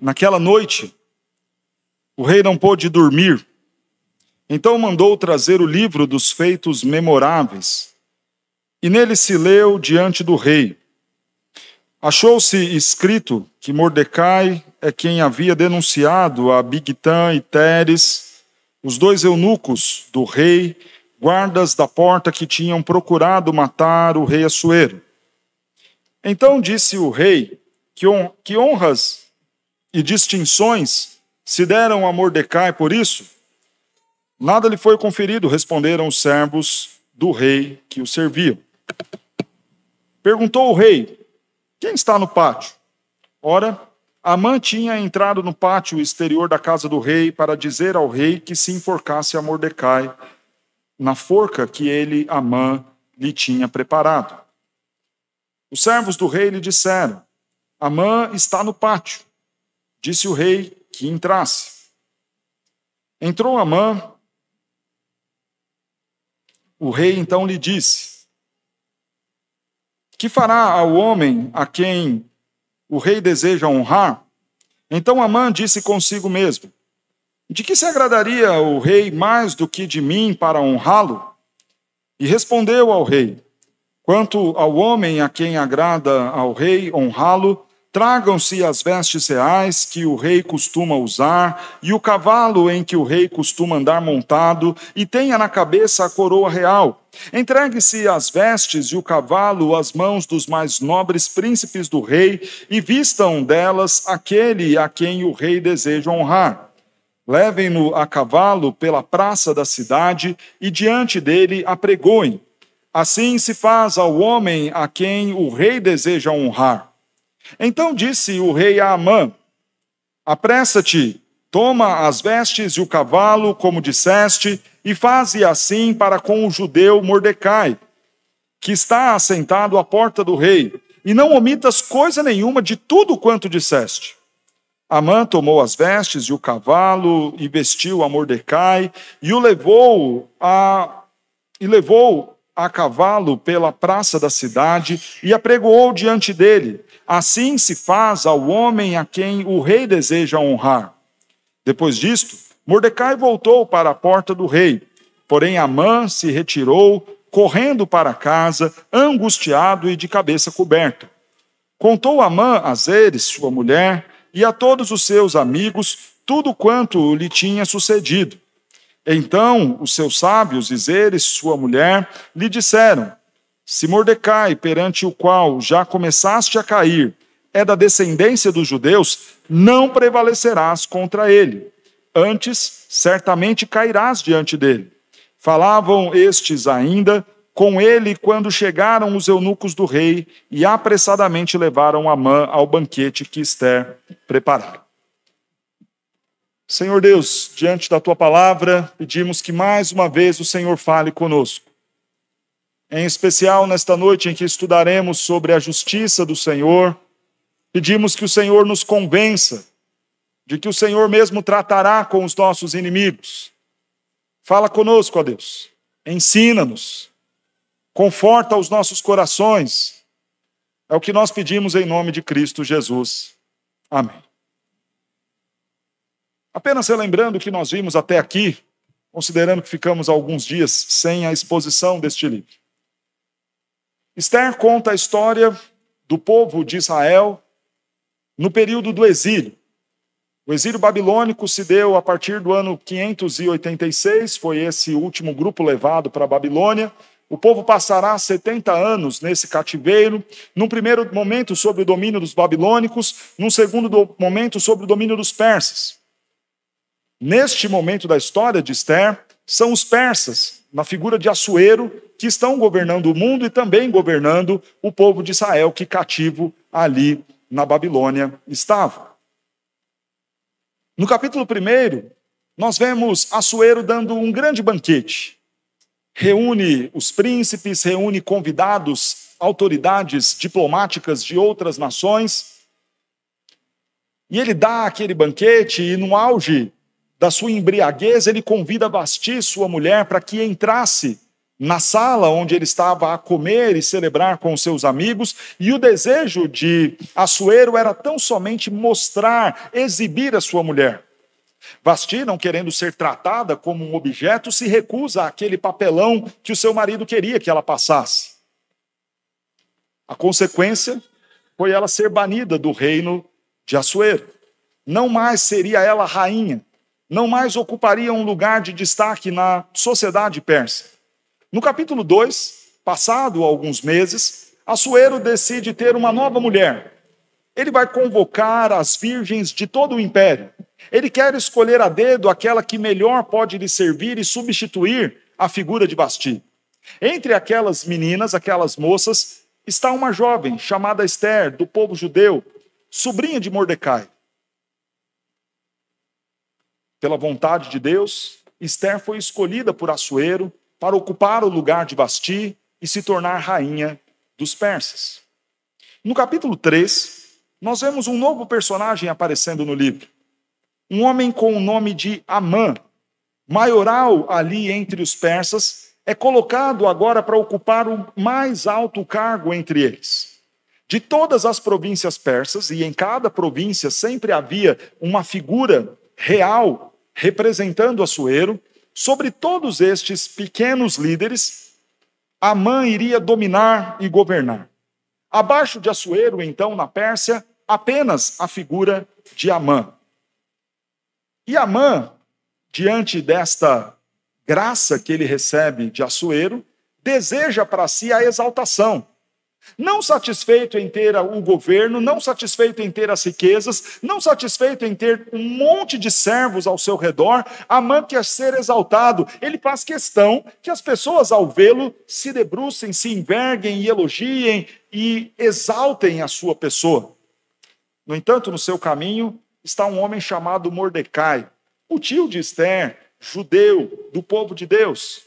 Naquela noite, o rei não pôde dormir. Então mandou trazer o livro dos feitos memoráveis. E nele se leu diante do rei. Achou-se escrito que Mordecai é quem havia denunciado a Bigtã e Teres, os dois eunucos do rei, guardas da porta que tinham procurado matar o rei Assuero. Então disse o rei que honras e distinções se deram a Mordecai por isso? Nada lhe foi conferido, responderam os servos do rei que o serviam. Perguntou o rei: quem está no pátio? Ora, Amã tinha entrado no pátio exterior da casa do rei para dizer ao rei que se enforcasse a Mordecai na forca que ele, Amã, lhe tinha preparado. Os servos do rei lhe disseram: Amã está no pátio. Disse o rei que entrasse. Entrou Amã. O rei então lhe disse: que fará ao homem a quem o rei deseja honrar? Então Amã disse consigo mesmo: de que se agradaria o rei mais do que de mim para honrá-lo? E respondeu ao rei: quanto ao homem a quem agrada ao rei honrá-lo, tragam-se as vestes reais que o rei costuma usar, e o cavalo em que o rei costuma andar montado, e tenha na cabeça a coroa real. Entregue-se as vestes e o cavalo às mãos dos mais nobres príncipes do rei, e vistam delas aquele a quem o rei deseja honrar. Levem-no a cavalo pela praça da cidade, e diante dele apregoem. Assim se faz ao homem a quem o rei deseja honrar. Então disse o rei a Amã: apressa-te, toma as vestes e o cavalo, como disseste, e faze assim para com o judeu Mordecai, que está assentado à porta do rei, e não omitas coisa nenhuma de tudo quanto disseste. Amã tomou as vestes e o cavalo, e vestiu a Mordecai, e o levou a cavalo pela praça da cidade, e apregoou diante dele. Assim se faz ao homem a quem o rei deseja honrar. Depois disto, Mordecai voltou para a porta do rei. Porém Amã se retirou, correndo para casa, angustiado e de cabeça coberta. Contou Amã a Zeres, sua mulher, e a todos os seus amigos, tudo quanto lhe tinha sucedido. Então os seus sábios, e Zeres, sua mulher, lhe disseram: se Mordecai, perante o qual já começaste a cair, é da descendência dos judeus, não prevalecerás contra ele. Antes, certamente cairás diante dele. Falavam estes ainda com ele quando chegaram os eunucos do rei e apressadamente levaram Amã ao banquete que Ester preparara. Senhor Deus, diante da tua palavra, pedimos que mais uma vez o Senhor fale conosco. Em especial nesta noite em que estudaremos sobre a justiça do Senhor, pedimos que o Senhor nos convença de que o Senhor mesmo tratará com os nossos inimigos. Fala conosco, ó Deus, ensina-nos, conforta os nossos corações. É o que nós pedimos em nome de Cristo Jesus. Amém. Apenas relembrando o que nós vimos até aqui, considerando que ficamos alguns dias sem a exposição deste livro. Ester conta a história do povo de Israel no período do exílio. O exílio babilônico se deu a partir do ano 586, foi esse último grupo levado para a Babilônia. O povo passará 70 anos nesse cativeiro, num primeiro momento sob o domínio dos babilônicos, num segundo momento sob o domínio dos persas. Neste momento da história de Ester, são os persas, na figura de Assuero, que estão governando o mundo e também governando o povo de Israel, que cativo ali na Babilônia estava. No capítulo 1, nós vemos Assuero dando um grande banquete. Reúne os príncipes, reúne convidados, autoridades diplomáticas de outras nações, e ele dá aquele banquete e no auge da sua embriaguez, ele convida Vasti, sua mulher, para que entrasse na sala onde ele estava a comer e celebrar com os seus amigos, e o desejo de Assuero era tão somente mostrar, exibir a sua mulher. Vasti, não querendo ser tratada como um objeto, se recusa àquele papelão que o seu marido queria que ela passasse. A consequência foi ela ser banida do reino de Assuero. Não mais seria ela rainha, não mais ocuparia um lugar de destaque na sociedade persa. No capítulo 2, passado alguns meses, Assuero decide ter uma nova mulher. Ele vai convocar as virgens de todo o império. Ele quer escolher a dedo aquela que melhor pode lhe servir e substituir a figura de Vasti. Entre aquelas meninas, aquelas moças, está uma jovem chamada Ester, do povo judeu, sobrinha de Mordecai. Pela vontade de Deus, Ester foi escolhida por Assuero para ocupar o lugar de Vasti e se tornar rainha dos persas. No capítulo 3, nós vemos um novo personagem aparecendo no livro. Um homem com o nome de Amã, maioral ali entre os persas, é colocado agora para ocupar o mais alto cargo entre eles. De todas as províncias persas, e em cada província sempre havia uma figura real representando Assuero, sobre todos estes pequenos líderes, Amã iria dominar e governar. Abaixo de Assuero, então, na Pérsia, apenas a figura de Amã. E Amã, diante desta graça que ele recebe de Assuero, deseja para si a exaltação. Não satisfeito em ter o governo, não satisfeito em ter as riquezas, não satisfeito em ter um monte de servos ao seu redor, Amã quer ser exaltado. Ele faz questão que as pessoas, ao vê-lo, se debrucem, se enverguem e elogiem e exaltem a sua pessoa. No entanto, no seu caminho está um homem chamado Mordecai, o tio de Ester, judeu, do povo de Deus.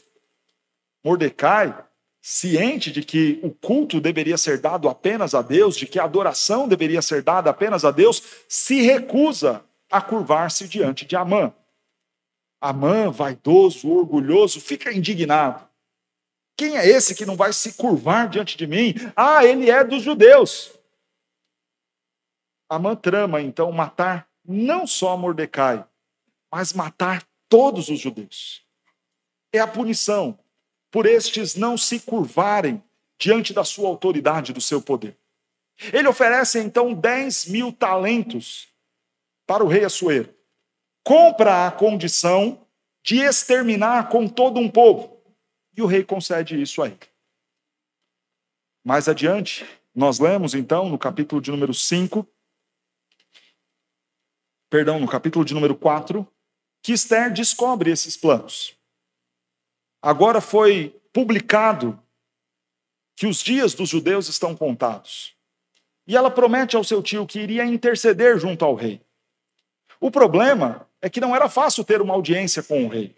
Mordecai, ciente de que o culto deveria ser dado apenas a Deus, de que a adoração deveria ser dada apenas a Deus, se recusa a curvar-se diante de Amã. Amã, vaidoso, orgulhoso, fica indignado. Quem é esse que não vai se curvar diante de mim? Ah, ele é dos judeus. Amã trama, então, matar não só Mordecai, mas matar todos os judeus. É a punição por estes não se curvarem diante da sua autoridade, do seu poder. Ele oferece, então, 10.000 talentos para o rei Assuero. Compra a condição de exterminar com todo um povo. E o rei concede isso a ele. Mais adiante, nós lemos, então, no capítulo de número 4, que Ester descobre esses planos. Agora foi publicado que os dias dos judeus estão contados. E ela promete ao seu tio que iria interceder junto ao rei. O problema é que não era fácil ter uma audiência com o rei.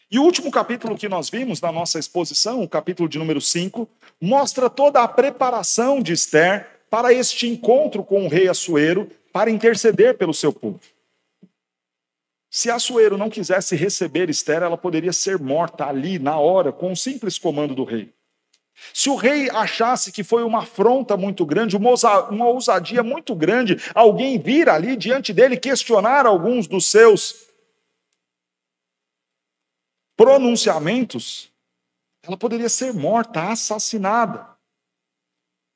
E o último capítulo que nós vimos na nossa exposição, o capítulo de número 5, mostra toda a preparação de Ester para este encontro com o rei Assuero, para interceder pelo seu povo. Se Assuero não quisesse receber Ester, ela poderia ser morta ali, na hora, com um simples comando do rei. Se o rei achasse que foi uma afronta muito grande, uma ousadia muito grande, alguém vir ali diante dele questionar alguns dos seus pronunciamentos, ela poderia ser morta, assassinada.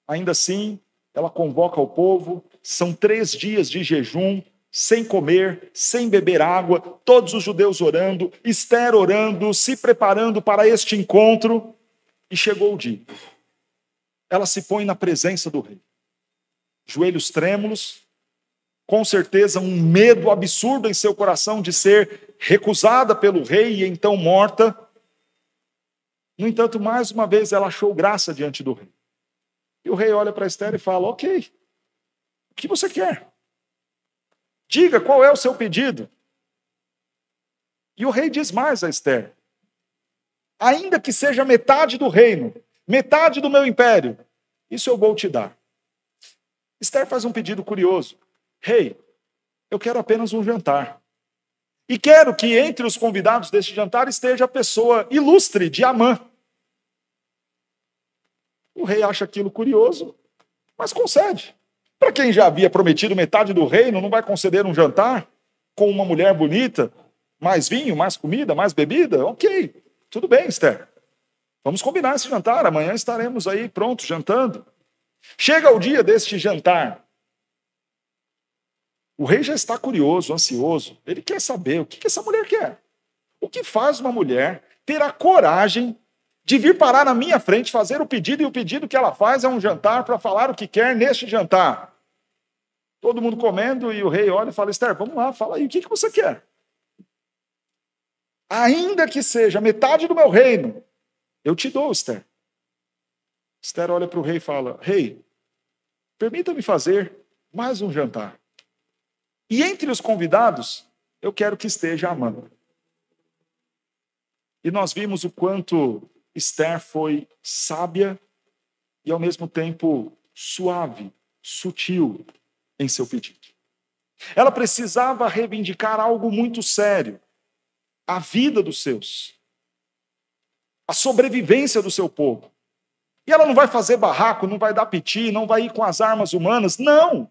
Ainda assim, ela convoca o povo, são 3 dias de jejum, sem comer, sem beber água, todos os judeus orando, Ester orando, se preparando para este encontro, e chegou o dia. Ela se põe na presença do rei. Joelhos trêmulos, com certeza um medo absurdo em seu coração de ser recusada pelo rei e então morta. No entanto, mais uma vez ela achou graça diante do rei. E o rei olha para Ester e fala: ok, o que você quer? Diga qual é o seu pedido. E o rei diz mais a Ester: ainda que seja metade do reino, metade do meu império, isso eu vou te dar. Ester faz um pedido curioso: rei, eu quero apenas um jantar. E quero que entre os convidados deste jantar esteja a pessoa ilustre de Amã. O rei acha aquilo curioso, mas concede. Para quem já havia prometido metade do reino, não vai conceder um jantar com uma mulher bonita, mais vinho, mais comida, mais bebida? Ok, tudo bem, Esther. Vamos combinar esse jantar, amanhã estaremos aí prontos, jantando. Chega o dia deste jantar. O rei já está curioso, ansioso. Ele quer saber o que essa mulher quer. O que faz uma mulher ter a coragem de vir parar na minha frente, fazer o pedido, e o pedido que ela faz é um jantar para falar o que quer neste jantar. Todo mundo comendo e o rei olha e fala, Esther, vamos lá, fala aí, o que você quer? Ainda que seja metade do meu reino, eu te dou, Esther. Esther olha para o rei e fala, rei, permita-me fazer mais um jantar. E entre os convidados, eu quero que esteja Amã. E nós vimos o quanto Esther foi sábia e, ao mesmo tempo, suave, sutil em seu pedido. Ela precisava reivindicar algo muito sério. A vida dos seus. A sobrevivência do seu povo. E ela não vai fazer barraco, não vai dar piti, não vai ir com as armas humanas. Não!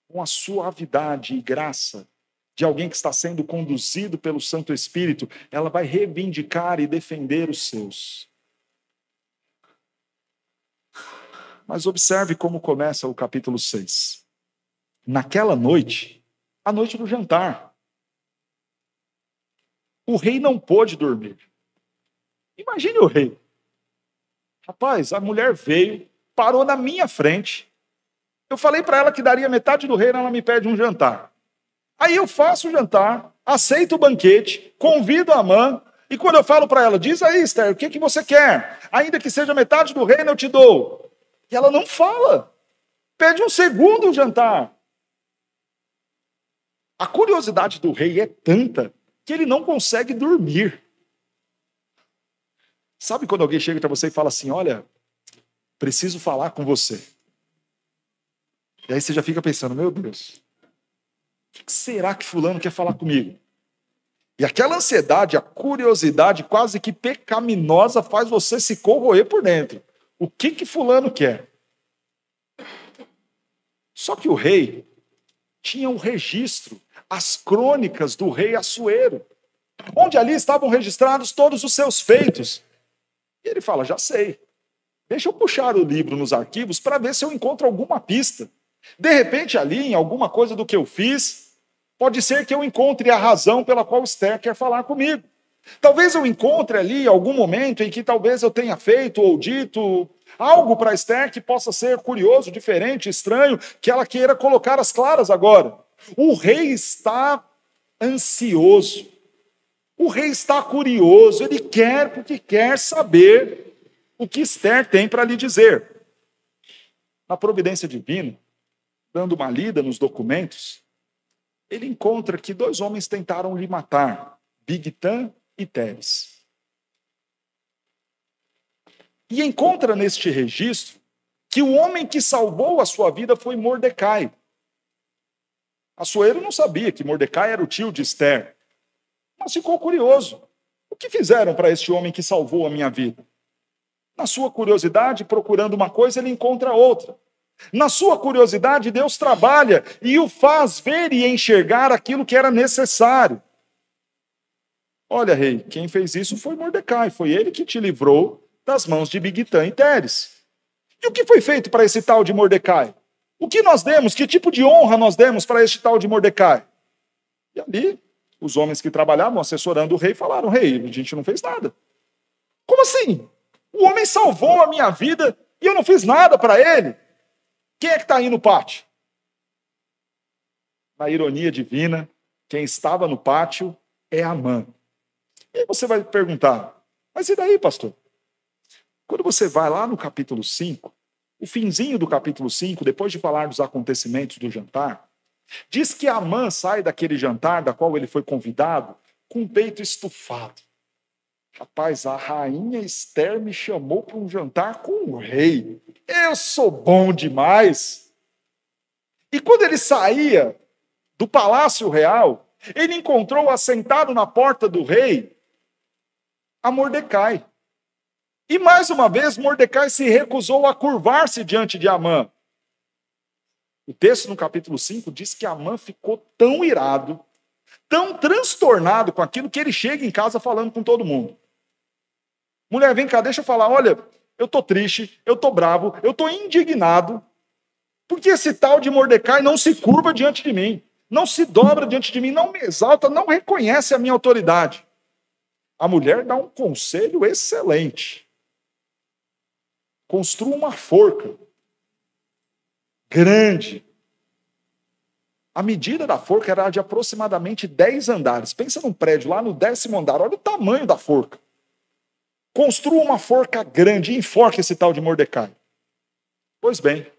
Com a suavidade e graça de alguém que está sendo conduzido pelo Santo Espírito, ela vai reivindicar e defender os seus. Mas observe como começa o capítulo 6. Naquela noite, a noite do jantar, o rei não pôde dormir. Imagine o rei. Rapaz, a mulher veio, parou na minha frente. Eu falei para ela que daria metade do reino, ela me pede um jantar. Aí eu faço o jantar, aceito o banquete, convido a Amã, e quando eu falo para ela, diz aí, Esther, o que você quer? Ainda que seja metade do reino, eu te dou. E ela não fala. Pede um segundo jantar. A curiosidade do rei é tanta que ele não consegue dormir. Sabe quando alguém chega para você e fala assim, olha, preciso falar com você. E aí você já fica pensando, meu Deus, o que será que fulano quer falar comigo? E aquela ansiedade, a curiosidade quase que pecaminosa faz você se corroer por dentro. O que fulano quer? Só que o rei tinha um registro, as crônicas do rei Assuero, onde ali estavam registrados todos os seus feitos. E ele fala, já sei, deixa eu puxar o livro nos arquivos para ver se eu encontro alguma pista. De repente ali, em alguma coisa do que eu fiz, pode ser que eu encontre a razão pela qual Esther quer falar comigo. Talvez eu encontre ali algum momento em que talvez eu tenha feito ou dito algo para Esther que possa ser curioso, diferente, estranho, que ela queira colocar às claras agora. O rei está ansioso. O rei está curioso, ele quer porque quer saber o que Esther tem para lhe dizer. Na providência divina, dando uma lida nos documentos, ele encontra que 2 homens tentaram lhe matar, Bigtã e Teres. E encontra neste registro que o homem que salvou a sua vida foi Mordecai. Assuero não sabia que Mordecai era o tio de Esther, mas ficou curioso. O que fizeram para este homem que salvou a minha vida? Na sua curiosidade, procurando uma coisa, ele encontra outra. Na sua curiosidade, Deus trabalha e o faz ver e enxergar aquilo que era necessário. Olha, rei, quem fez isso foi Mordecai. Foi ele que te livrou das mãos de Bigtã e Teres. E o que foi feito para esse tal de Mordecai? O que nós demos? Que tipo de honra nós demos para este tal de Mordecai? E ali, os homens que trabalhavam assessorando o rei falaram, rei, a gente não fez nada. Como assim? O homem salvou a minha vida e eu não fiz nada para ele? Quem é que está aí no pátio? Na ironia divina, quem estava no pátio é Amã. E aí você vai perguntar, mas e daí, pastor? Quando você vai lá no capítulo 5, o finzinho do capítulo 5, depois de falar dos acontecimentos do jantar, diz que Amã sai daquele jantar, da qual ele foi convidado, com o peito estufado. Rapaz, a rainha Esther me chamou para um jantar com o rei. Eu sou bom demais. E quando ele saía do palácio real, ele encontrou assentado na porta do rei a Mordecai. E mais uma vez, Mordecai se recusou a curvar-se diante de Amã. O texto no capítulo 5 diz que Amã ficou tão irado, tão transtornado com aquilo, que ele chega em casa falando com todo mundo. Mulher, vem cá, deixa eu falar, olha, eu estou triste, eu estou bravo, eu estou indignado, porque esse tal de Mordecai não se curva diante de mim, não se dobra diante de mim, não me exalta, não reconhece a minha autoridade. A mulher dá um conselho excelente. Construa uma forca grande. A medida da forca era de aproximadamente 10 andares. Pensa num prédio lá no 10º andar, olha o tamanho da forca. Construa uma forca grande e enforque esse tal de Mordecai. Pois bem,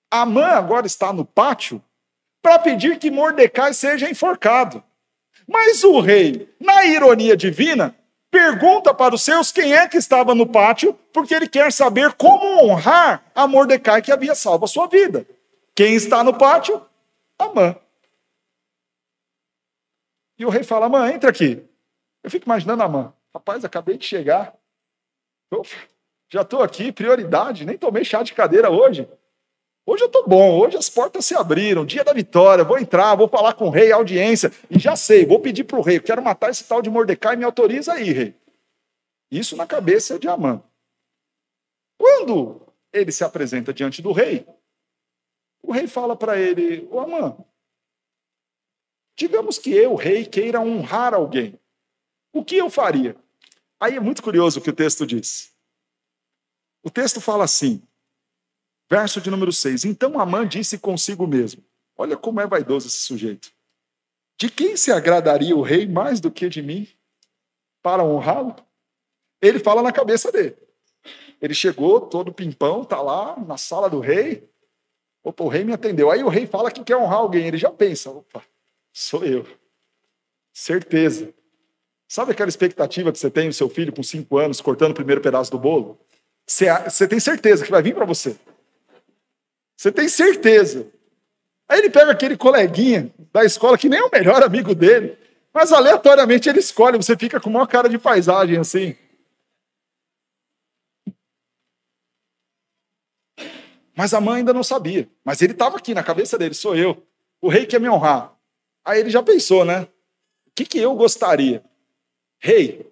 Amã agora está no pátio para pedir que Mordecai seja enforcado. Mas o rei, na ironia divina, pergunta para os seus quem é que estava no pátio, porque ele quer saber como honrar a Mordecai que havia salvo a sua vida. Quem está no pátio? Amã. E o rei fala, Amã, entra aqui. Eu fico imaginando Amã. Rapaz, acabei de chegar. Já estou aqui, prioridade, nem tomei chá de cadeira hoje. Hoje eu estou bom, hoje as portas se abriram, dia da vitória, vou entrar, vou falar com o rei, audiência, e já sei, vou pedir para o rei, eu quero matar esse tal de Mordecai, me autoriza aí, rei. Isso na cabeça de Amã. Quando ele se apresenta diante do rei, o rei fala para ele, ô Amã, digamos que eu, rei, queira honrar alguém. O que eu faria? Aí é muito curioso o que o texto diz. O texto fala assim, verso de número 6. Então Amã disse consigo mesmo. Olha como é vaidoso esse sujeito. De quem se agradaria o rei mais do que de mim para honrá-lo? Ele fala na cabeça dele. Ele chegou todo pimpão, está lá na sala do rei. Opa, o rei me atendeu. Aí o rei fala que quer honrar alguém. Ele já pensa, opa, sou eu. Certeza. Sabe aquela expectativa que você tem no seu filho com 5 anos, cortando o primeiro pedaço do bolo? Você tem certeza que vai vir para você. Você tem certeza. Aí ele pega aquele coleguinha da escola, que nem é o melhor amigo dele, mas aleatoriamente ele escolhe, você fica com uma cara de paisagem assim. Mas a mãe ainda não sabia. Mas ele estava aqui na cabeça dele, sou eu. O rei quer me honrar. Aí ele já pensou, né? O que eu gostaria? Rei,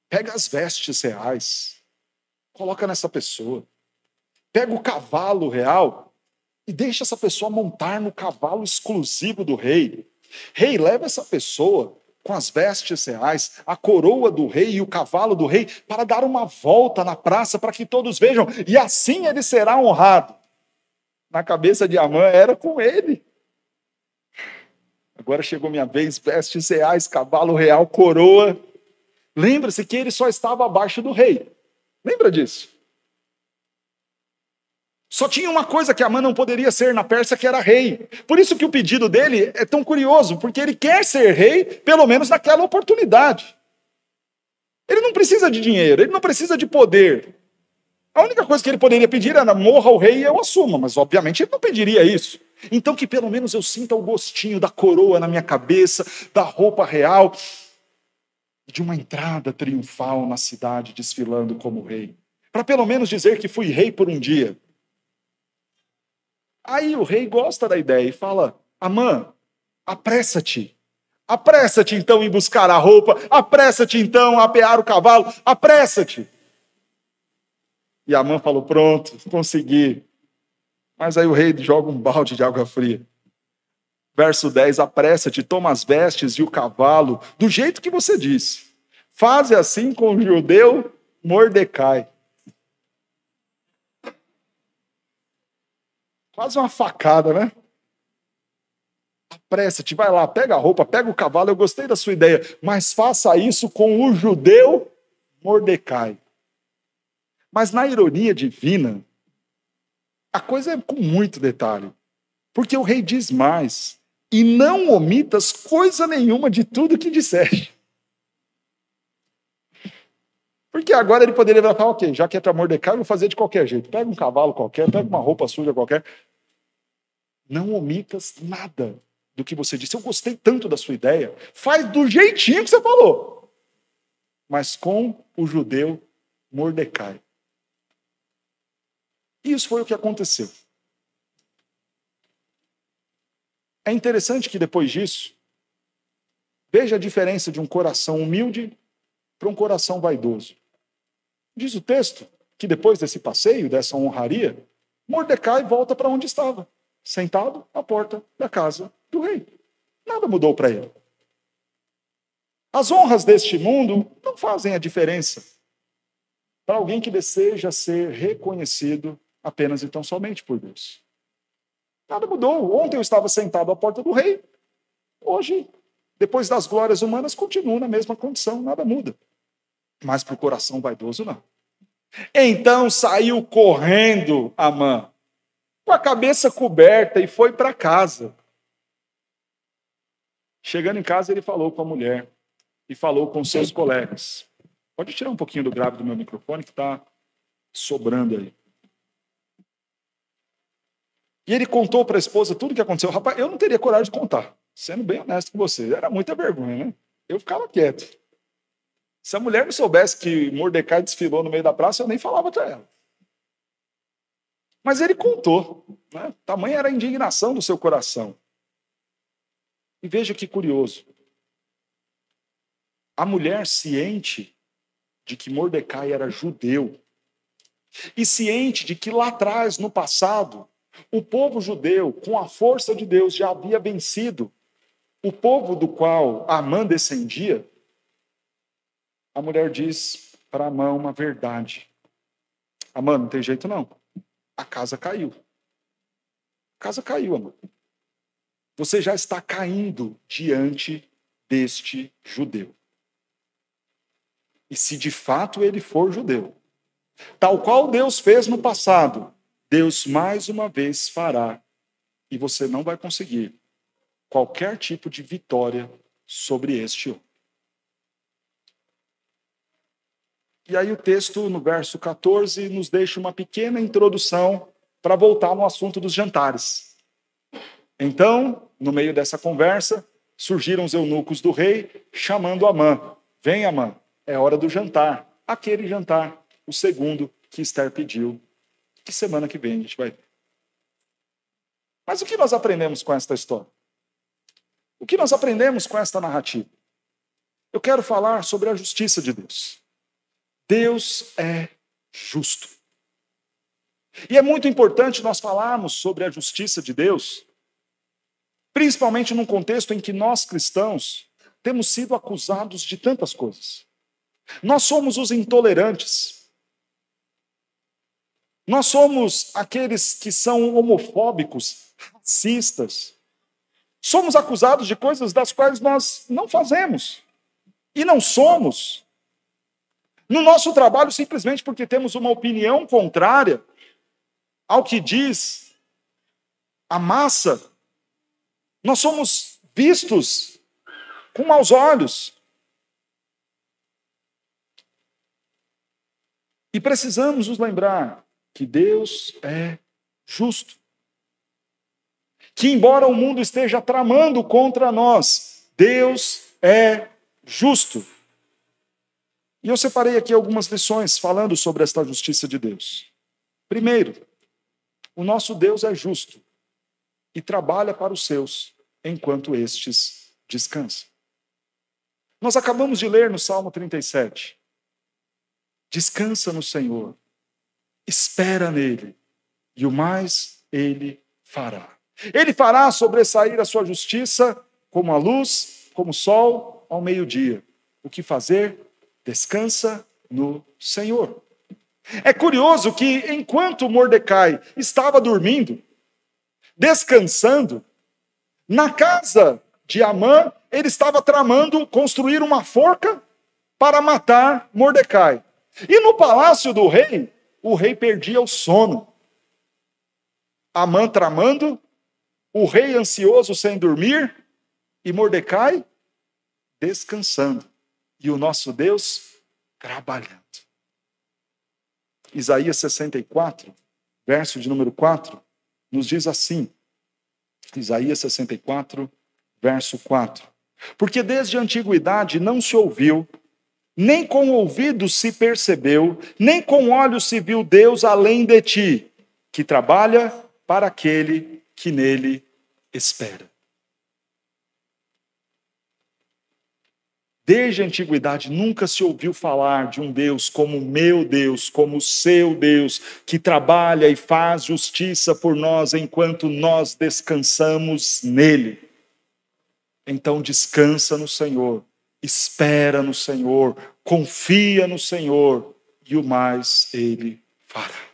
pega as vestes reais, coloca nessa pessoa. Pega o cavalo real e deixa essa pessoa montar no cavalo exclusivo do rei. Rei, leva essa pessoa com as vestes reais, a coroa do rei e o cavalo do rei, para dar uma volta na praça para que todos vejam, e assim ele será honrado. Na cabeça de Amã era com ele. Agora chegou minha vez, vestes reais, cavalo real, coroa. Lembra-se que ele só estava abaixo do rei. Lembra disso? Só tinha uma coisa que Amã não poderia ser na Pérsia, que era rei. Por isso que o pedido dele é tão curioso, porque ele quer ser rei, pelo menos naquela oportunidade. Ele não precisa de dinheiro, ele não precisa de poder. A única coisa que ele poderia pedir era morra o rei e eu assuma, mas obviamente ele não pediria isso. Então que pelo menos eu sinta o gostinho da coroa na minha cabeça, da roupa real, de uma entrada triunfal na cidade, desfilando como rei. Para pelo menos dizer que fui rei por um dia. Aí o rei gosta da ideia e fala, Amã, apressa-te. Apressa-te então em buscar a roupa, apressa-te então a apear o cavalo, apressa-te. E Amã falou, pronto, consegui. Mas aí o rei joga um balde de água fria. Verso 10, apressa-te, toma as vestes e o cavalo, do jeito que você disse. Faze assim com o judeu Mordecai. Quase uma facada, né? Apressa-te, vai lá, pega a roupa, pega o cavalo, eu gostei da sua ideia, mas faça isso com o judeu Mordecai. Mas na ironia divina, a coisa é com muito detalhe. Porque o rei diz mais, e não omitas coisa nenhuma de tudo que disseste. Porque agora ele poderia falar, ok, já que é para Mordecai, eu vou fazer de qualquer jeito. Pega um cavalo qualquer, pega uma roupa suja qualquer. Não omitas nada do que você disse. Eu gostei tanto da sua ideia. Faz do jeitinho que você falou. Mas com o judeu Mordecai. E isso foi o que aconteceu. É interessante que depois disso, veja a diferença de um coração humilde para um coração vaidoso. Diz o texto que depois desse passeio, dessa honraria, Mordecai volta para onde estava, sentado à porta da casa do rei. Nada mudou para ele. As honras deste mundo não fazem a diferença para alguém que deseja ser reconhecido apenas e tão somente por Deus. Nada mudou. Ontem eu estava sentado à porta do rei. Hoje, depois das glórias humanas, continuo na mesma condição. Nada muda. Mas para o coração vaidoso, não. Então saiu correndo Amã, com a cabeça coberta, e foi para casa. Chegando em casa, ele falou com a mulher e falou com seus colegas. Pode tirar um pouquinho do grave do meu microfone, que está sobrando aí. E ele contou para a esposa tudo o que aconteceu. Rapaz, eu não teria coragem de contar, sendo bem honesto com você. Era muita vergonha, né? Eu ficava quieto. Se a mulher me soubesse que Mordecai desfilou no meio da praça, eu nem falava para ela. Mas ele contou, né? Tamanha era a indignação do seu coração. E veja que curioso. A mulher, ciente de que Mordecai era judeu, e ciente de que lá atrás, no passado, o povo judeu, com a força de Deus, já havia vencido o povo do qual Amã descendia, a mulher diz para Amã uma verdade. Amã, não tem jeito não. A casa caiu. A casa caiu, Amã. Você já está caindo diante deste judeu. E se de fato ele for judeu, tal qual Deus fez no passado, Deus mais uma vez fará. E você não vai conseguir qualquer tipo de vitória sobre este homem. E aí o texto, no verso 14, nos deixa uma pequena introdução para voltar no assunto dos jantares. Então, no meio dessa conversa, surgiram os eunucos do rei, chamando Amã. Vem, Amã, é hora do jantar. Aquele jantar, o segundo que Esther pediu, que semana que vem a gente vai ver. Mas o que nós aprendemos com esta história? O que nós aprendemos com esta narrativa? Eu quero falar sobre a justiça de Deus. Deus é justo. E é muito importante nós falarmos sobre a justiça de Deus, principalmente num contexto em que nós cristãos temos sido acusados de tantas coisas. Nós somos os intolerantes. Nós somos aqueles que são homofóbicos, racistas. Somos acusados de coisas das quais nós não fazemos. E não somos. No nosso trabalho, simplesmente porque temos uma opinião contrária ao que diz a massa, nós somos vistos com maus olhos. E precisamos nos lembrar que Deus é justo. Que embora o mundo esteja tramando contra nós, Deus é justo. E eu separei aqui algumas lições falando sobre esta justiça de Deus. Primeiro, o nosso Deus é justo e trabalha para os seus, enquanto estes descansam. Nós acabamos de ler no Salmo 37. Descansa no Senhor, espera nele, e o mais ele fará. Ele fará sobressair a sua justiça como a luz, como o sol ao meio-dia. O que fazer? Descansa no Senhor. É curioso que, enquanto Mordecai estava dormindo, descansando, na casa de Amã, ele estava tramando construir uma forca para matar Mordecai. E no palácio do rei, o rei perdia o sono. Amã tramando, o rei ansioso sem dormir, e Mordecai descansando. E o nosso Deus trabalhando. Isaías 64, verso de número 4, nos diz assim. Isaías 64, verso 4. Porque desde a antiguidade não se ouviu, Nem com o ouvido se percebeu, nem com olhos se viu Deus além de ti, que trabalha para aquele que nele espera. Desde a antiguidade nunca se ouviu falar de um Deus como meu Deus, como seu Deus, que trabalha e faz justiça por nós enquanto nós descansamos nele. Então descansa no Senhor, espera no Senhor, confia no Senhor e o mais ele fará.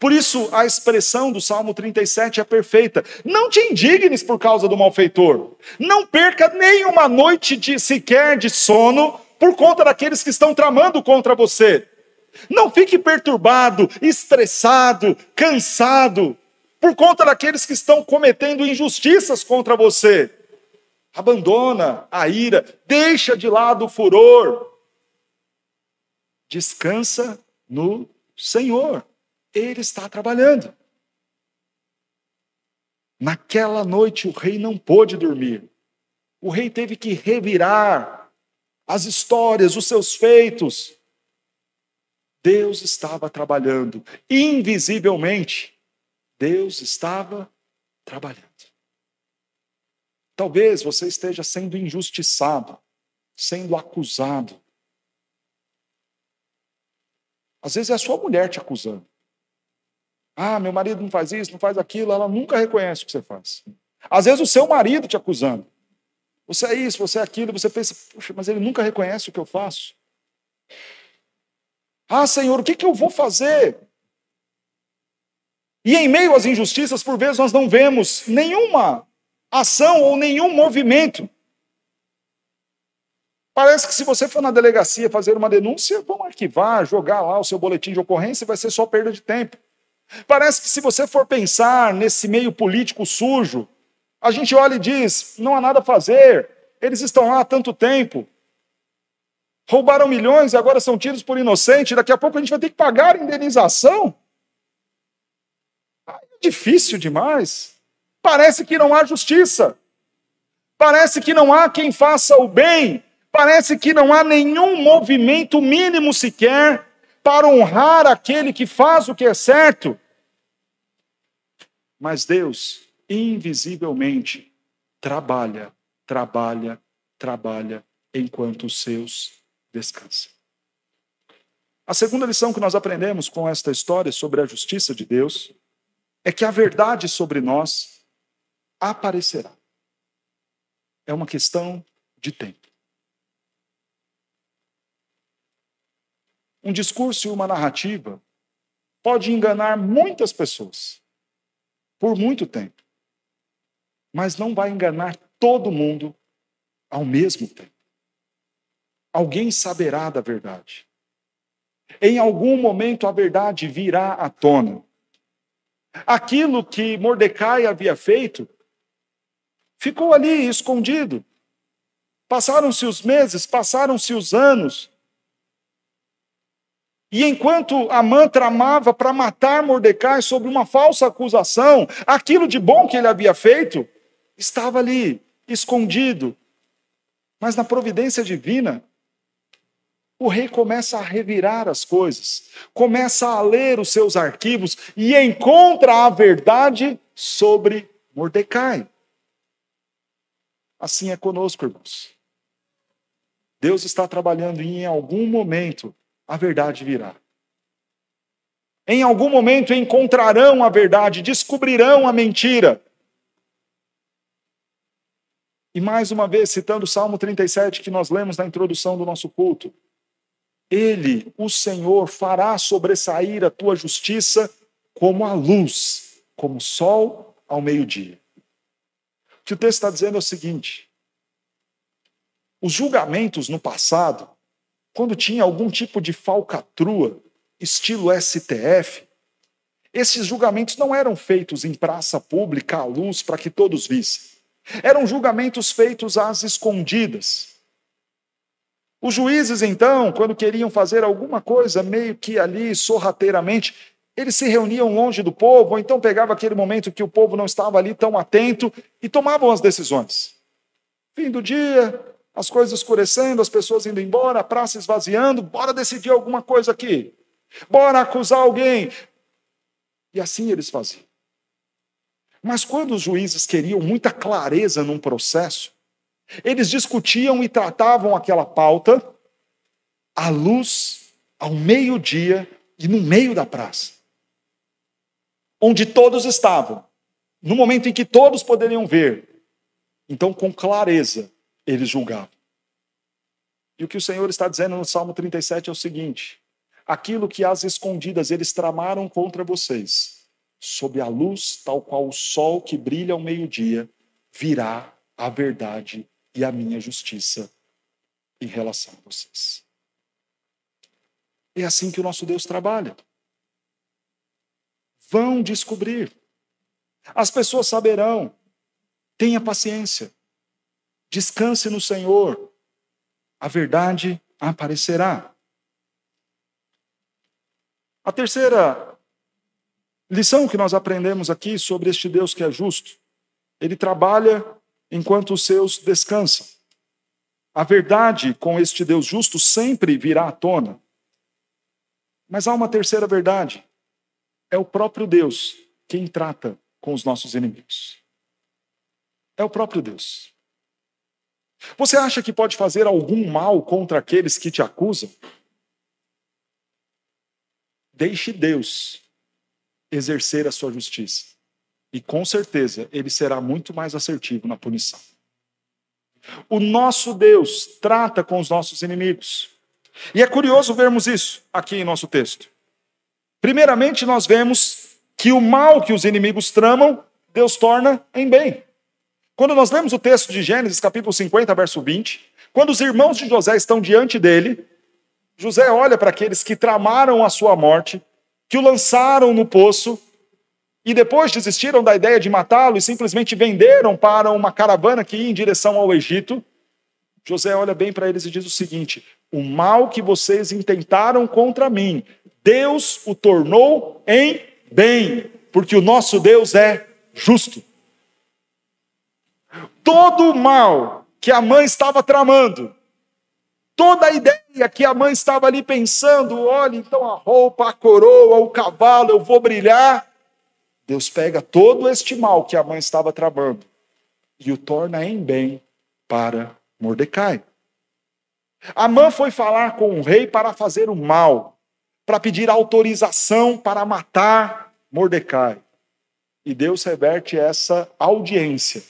Por isso, a expressão do Salmo 37 é perfeita. Não te indignes por causa do malfeitor. Não perca nem uma noite sequer de sono por conta daqueles que estão tramando contra você. Não fique perturbado, estressado, cansado por conta daqueles que estão cometendo injustiças contra você. Abandona a ira, deixa de lado o furor. Descansa no Senhor. Ele está trabalhando. Naquela noite o rei não pôde dormir. O rei teve que revirar as histórias, os seus feitos. Deus estava trabalhando. Invisivelmente, Deus estava trabalhando. Talvez você esteja sendo injustiçado, sendo acusado. Às vezes é a sua mulher te acusando. Ah, meu marido não faz isso, não faz aquilo, ela nunca reconhece o que você faz. Às vezes o seu marido te acusando. Você é isso, você é aquilo, você pensa, puxa, mas ele nunca reconhece o que eu faço. Ah, Senhor, o que eu vou fazer? E em meio às injustiças, por vezes nós não vemos nenhuma ação ou nenhum movimento. Parece que se você for na delegacia fazer uma denúncia, vão arquivar, jogar lá o seu boletim de ocorrência, vai ser só perda de tempo. Parece que se você for pensar nesse meio político sujo, a gente olha e diz, não há nada a fazer, eles estão lá há tanto tempo, roubaram milhões e agora são tidos por inocente, daqui a pouco a gente vai ter que pagar a indenização. É difícil demais. Parece que não há justiça, parece que não há quem faça o bem, parece que não há nenhum movimento mínimo sequer para honrar aquele que faz o que é certo. Mas Deus, invisivelmente, trabalha enquanto os seus descansam. A segunda lição que nós aprendemos com esta história sobre a justiça de Deus é que a verdade sobre nós aparecerá. É uma questão de tempo. Um discurso e uma narrativa pode enganar muitas pessoas por muito tempo, mas não vai enganar todo mundo ao mesmo tempo. Alguém saberá da verdade. Em algum momento a verdade virá à tona. Aquilo que Mordecai havia feito ficou ali escondido. Passaram-se os meses, passaram-se os anos. E enquanto Amã tramava para matar Mordecai sob uma falsa acusação, aquilo de bom que ele havia feito estava ali, escondido. Mas na providência divina, o rei começa a revirar as coisas, começa a ler os seus arquivos e encontra a verdade sobre Mordecai. Assim é conosco, irmãos. Deus está trabalhando e em algum momento a verdade virá. Em algum momento encontrarão a verdade, descobrirão a mentira. E mais uma vez, citando o Salmo 37 que nós lemos na introdução do nosso culto, Ele, o Senhor, fará sobressair a tua justiça como a luz, como o sol ao meio-dia. O que o texto está dizendo é o seguinte: os julgamentos no passado, quando tinha algum tipo de falcatrua, estilo STF, esses julgamentos não eram feitos em praça pública, à luz, para que todos vissem. Eram julgamentos feitos às escondidas. Os juízes, então, quando queriam fazer alguma coisa meio que ali, sorrateiramente, eles se reuniam longe do povo, ou então pegavam aquele momento que o povo não estava ali tão atento e tomavam as decisões. Fim do dia, as coisas escurecendo, as pessoas indo embora, a praça esvaziando, bora decidir alguma coisa aqui. Bora acusar alguém. E assim eles faziam. Mas quando os juízes queriam muita clareza num processo, eles discutiam e tratavam aquela pauta à luz, ao meio-dia e no meio da praça, onde todos estavam, no momento em que todos poderiam ver. Então, com clareza, eles julgavam. E o que o Senhor está dizendo no Salmo 37 é o seguinte: aquilo que às escondidas eles tramaram contra vocês, sob a luz, tal qual o sol que brilha ao meio-dia, virá a verdade e a minha justiça em relação a vocês. É assim que o nosso Deus trabalha. Vão descobrir. As pessoas saberão. Tenha paciência. Descanse no Senhor. A verdade aparecerá. A terceira lição que nós aprendemos aqui sobre este Deus que é justo, ele trabalha enquanto os seus descansam. A verdade com este Deus justo sempre virá à tona. Mas há uma terceira verdade. É o próprio Deus quem trata com os nossos inimigos. É o próprio Deus. Você acha que pode fazer algum mal contra aqueles que te acusam? Deixe Deus exercer a sua justiça. E com certeza ele será muito mais assertivo na punição. O nosso Deus trata com os nossos inimigos. E é curioso vermos isso aqui em nosso texto. Primeiramente, nós vemos que o mal que os inimigos tramam, Deus torna em bem. Quando nós lemos o texto de Gênesis, capítulo 50, verso 20, quando os irmãos de José estão diante dele, José olha para aqueles que tramaram a sua morte, que o lançaram no poço, e depois desistiram da ideia de matá-lo e simplesmente venderam para uma caravana que ia em direção ao Egito. José olha bem para eles e diz o seguinte: o mal que vocês intentaram contra mim, Deus o tornou em bem, porque o nosso Deus é justo. Todo o mal que a mãe estava tramando, toda a ideia que a mãe estava ali pensando, olha, então a roupa, a coroa, o cavalo, eu vou brilhar. Deus pega todo este mal que a mãe estava tramando e o torna em bem para Mordecai. Amã foi falar com o rei para fazer o mal, para pedir autorização para matar Mordecai. E Deus reverte essa audiência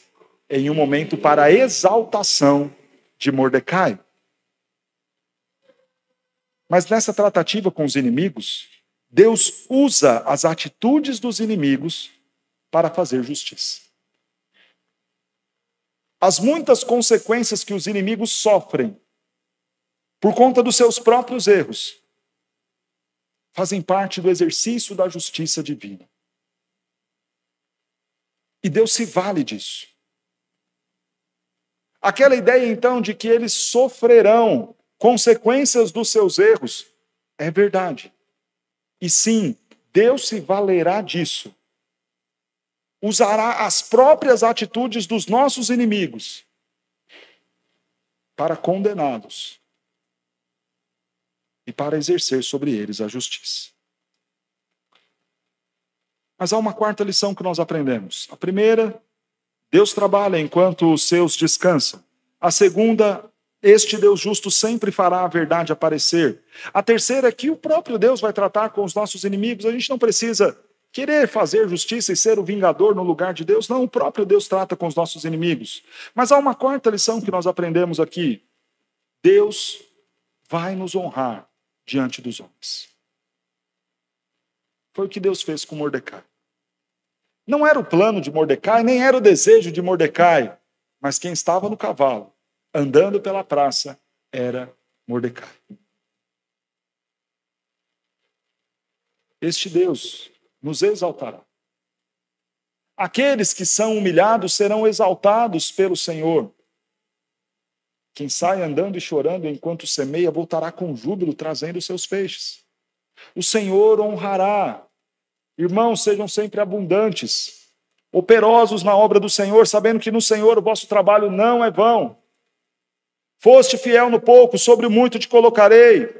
em um momento para a exaltação de Mordecai. Mas nessa tratativa com os inimigos, Deus usa as atitudes dos inimigos para fazer justiça. As muitas consequências que os inimigos sofrem por conta dos seus próprios erros fazem parte do exercício da justiça divina. E Deus se vale disso. Aquela ideia, então, de que eles sofrerão consequências dos seus erros é verdade. E sim, Deus se valerá disso. Usará as próprias atitudes dos nossos inimigos para condená-los e para exercer sobre eles a justiça. Mas há uma quarta lição que nós aprendemos. A primeira, Deus trabalha enquanto os seus descansam. A segunda, este Deus justo sempre fará a verdade aparecer. A terceira é que o próprio Deus vai tratar com os nossos inimigos. A gente não precisa querer fazer justiça e ser o vingador no lugar de Deus. Não, o próprio Deus trata com os nossos inimigos. Mas há uma quarta lição que nós aprendemos aqui. Deus vai nos honrar diante dos homens. Foi o que Deus fez com Mordecai. Não era o plano de Mordecai, nem era o desejo de Mordecai, mas quem estava no cavalo, andando pela praça, era Mordecai. Este Deus nos exaltará. Aqueles que são humilhados serão exaltados pelo Senhor. Quem sai andando e chorando enquanto semeia, voltará com júbilo, trazendo os seus feixes. O Senhor honrará. Irmãos, sejam sempre abundantes, operosos na obra do Senhor, sabendo que no Senhor o vosso trabalho não é vão. Foste fiel no pouco, sobre o muito te colocarei.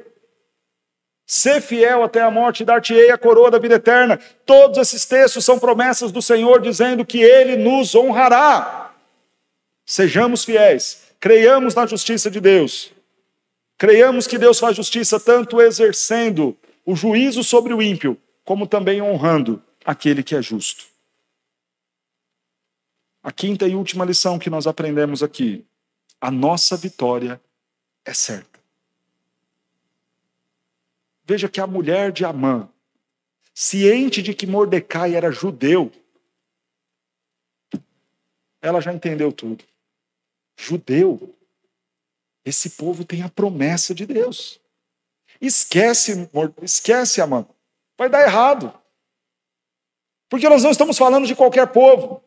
Ser fiel até a morte, dar-te-ei a coroa da vida eterna. Todos esses textos são promessas do Senhor dizendo que Ele nos honrará. Sejamos fiéis, creiamos na justiça de Deus. Creiamos que Deus faz justiça tanto exercendo o juízo sobre o ímpio, como também honrando aquele que é justo. A quinta e última lição que nós aprendemos aqui: a nossa vitória é certa. Veja que a mulher de Amã, ciente de que Mordecai era judeu, ela já entendeu tudo. Judeu, esse povo tem a promessa de Deus. Esquece, Amã. Vai dar errado. Porque nós não estamos falando de qualquer povo.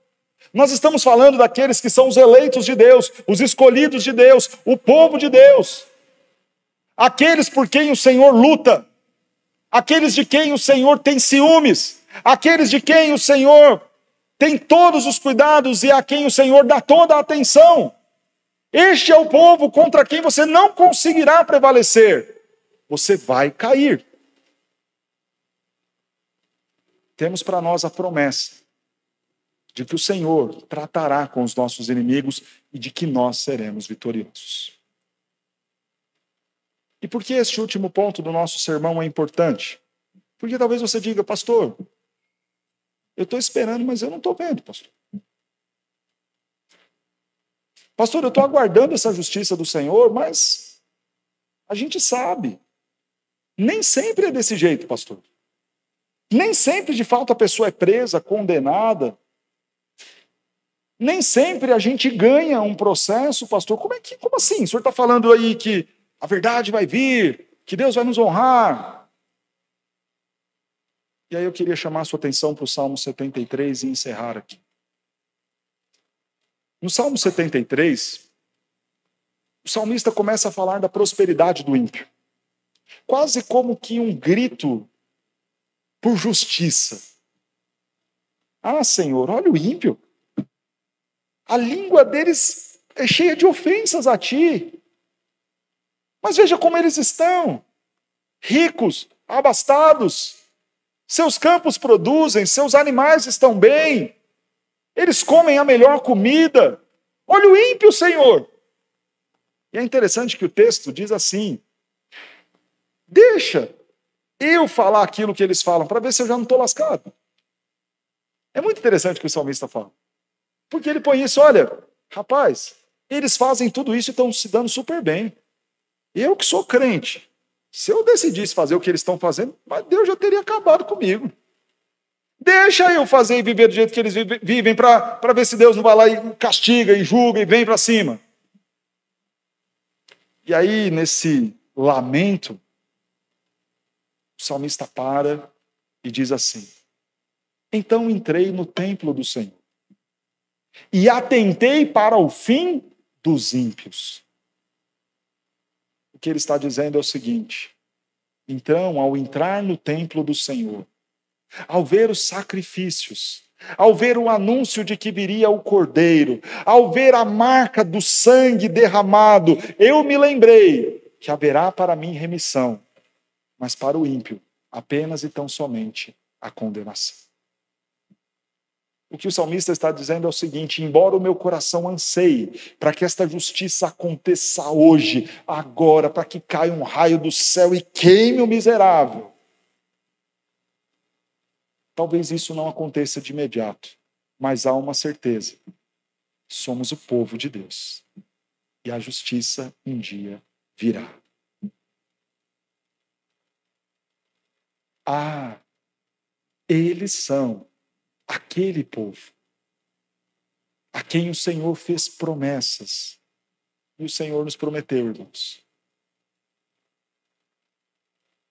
Nós estamos falando daqueles que são os eleitos de Deus, os escolhidos de Deus, o povo de Deus. Aqueles por quem o Senhor luta. Aqueles de quem o Senhor tem ciúmes. Aqueles de quem o Senhor tem todos os cuidados e a quem o Senhor dá toda a atenção. Este é o povo contra quem você não conseguirá prevalecer. Você vai cair. Temos para nós a promessa de que o Senhor tratará com os nossos inimigos e de que nós seremos vitoriosos. E por que este último ponto do nosso sermão é importante? Porque talvez você diga: pastor, eu estou esperando, mas eu não estou vendo, pastor. Pastor, eu estou aguardando essa justiça do Senhor, mas a gente sabe. Nem sempre é desse jeito, pastor. Nem sempre, de fato, a pessoa é presa, condenada. Nem sempre a gente ganha um processo, pastor. Como assim? O senhor está falando aí que a verdade vai vir, que Deus vai nos honrar. E aí eu queria chamar a sua atenção para o Salmo 73 e encerrar aqui. No Salmo 73, o salmista começa a falar da prosperidade do ímpio. Quase como que um grito por justiça. Ah, Senhor, olha o ímpio. A língua deles é cheia de ofensas a ti. Mas veja como eles estão. Ricos, abastados. Seus campos produzem, seus animais estão bem. Eles comem a melhor comida. Olha o ímpio, Senhor. E é interessante que o texto diz assim: deixa eu falar aquilo que eles falam, para ver se eu já não estou lascado. É muito interessante o que o salmista fala. Porque ele põe isso: olha, rapaz, eles fazem tudo isso e estão se dando super bem. Eu que sou crente, se eu decidisse fazer o que eles estão fazendo, mas Deus já teria acabado comigo. Deixa eu fazer e viver do jeito que eles vivem, para ver se Deus não vai lá e castiga, e julga, e vem para cima. E aí, nesse lamento, o salmista para e diz assim: então entrei no templo do Senhor e atentei para o fim dos ímpios. O que ele está dizendo é o seguinte: então, ao entrar no templo do Senhor, ao ver os sacrifícios, ao ver o anúncio de que viria o Cordeiro, ao ver a marca do sangue derramado, eu me lembrei que haverá para mim remissão, mas para o ímpio apenas e tão somente a condenação. O que o salmista está dizendo é o seguinte: embora o meu coração anseie para que esta justiça aconteça hoje, agora, para que caia um raio do céu e queime o miserável, talvez isso não aconteça de imediato, mas há uma certeza: somos o povo de Deus e a justiça um dia virá. Ah, eles são aquele povo a quem o Senhor fez promessas. E o Senhor nos prometeu, irmãos,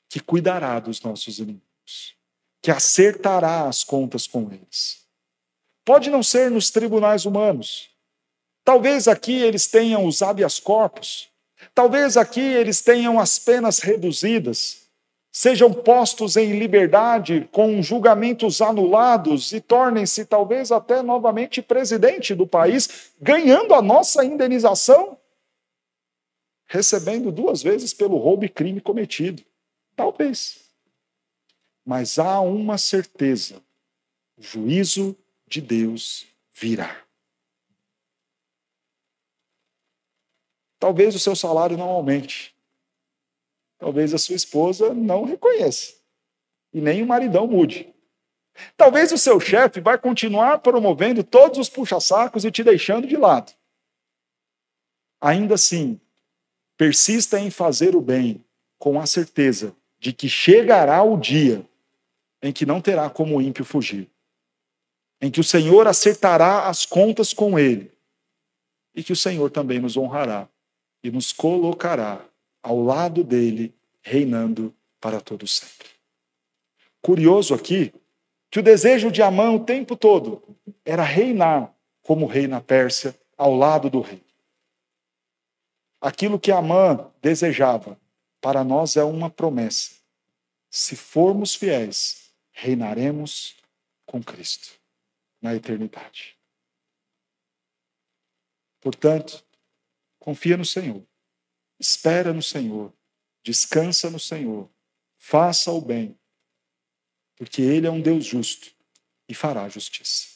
que cuidará dos nossos inimigos, que acertará as contas com eles. Pode não ser nos tribunais humanos. Talvez aqui eles tenham os habeas corpus. Talvez aqui eles tenham as penas reduzidas. Sejam postos em liberdade com julgamentos anulados e tornem-se talvez até novamente presidente do país, ganhando a nossa indenização. recebendo 2 vezes pelo roubo e crime cometido. Talvez. Mas há uma certeza: o juízo de Deus virá. Talvez o seu salário não aumente. Talvez a sua esposa não reconheça. E nem o maridão mude. Talvez o seu chefe vai continuar promovendo todos os puxa-sacos e te deixando de lado. Ainda assim, persista em fazer o bem, com a certeza de que chegará o dia em que não terá como o ímpio fugir, em que o Senhor acertará as contas com ele, e que o Senhor também nos honrará e nos colocará ao lado dele, reinando para todo sempre. Curioso aqui, que o desejo de Amã o tempo todo era reinar como rei na Pérsia, ao lado do rei. Aquilo que Amã desejava, para nós é uma promessa. Se formos fiéis, reinaremos com Cristo na eternidade. Portanto, confia no Senhor, espera no Senhor, descansa no Senhor, faça o bem, porque Ele é um Deus justo e fará justiça.